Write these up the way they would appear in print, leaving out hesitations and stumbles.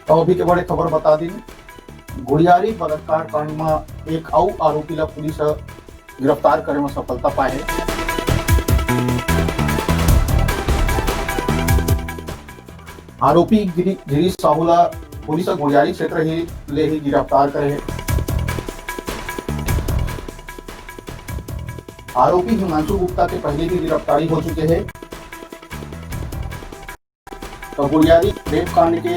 तो अभी के बड़े खबर बता दी। गुड़ियारी बलात्कार कांड में एक और आरोपी ला पुलिस गिरफ्तार करे में सफलता पाए। आरोपी गिरीश साहू ला पुलिस गुड़ियारी क्षेत्र ही गिरफ्तार करे। आरोपी हिमांशु गुप्ता के पहले भी गिरफ्तारी हो चुके हैं। तो गुड़ियारी रेप कांड के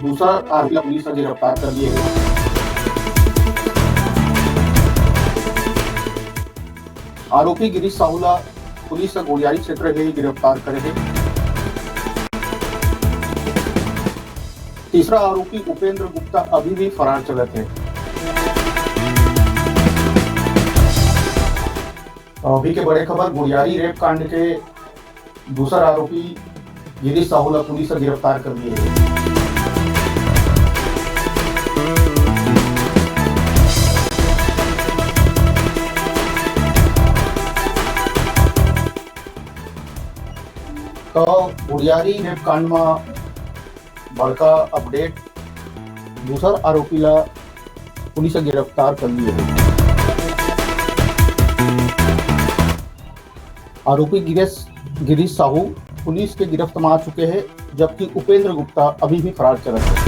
दूसरा आरोपी पुलिस ने गिरफ्तार कर लिए हैं। आरोपी गिरीश साहूला पुलिस गुड़ियारी क्षेत्र में गिरफ्तार करे हैं। तीसरा आरोपी उपेंद्र गुप्ता अभी भी फरार चलत है। अभी के बड़े खबर गुड़ियारी रेप कांड के दूसरा आरोपी गिरीश साहूला पुलिस ने गिरफ्तार कर लिए हैं। तो गुड़ियारी रेप कांड में बड़का अपडेट, दूसरा आरोपी ला पुलिस गिरफ्तार कर लिए है। आरोपी गिरीश साहू पुलिस के गिरफ्त में आ चुके हैं, जबकि उपेंद्र गुप्ता अभी भी फरार चल रहे हैं।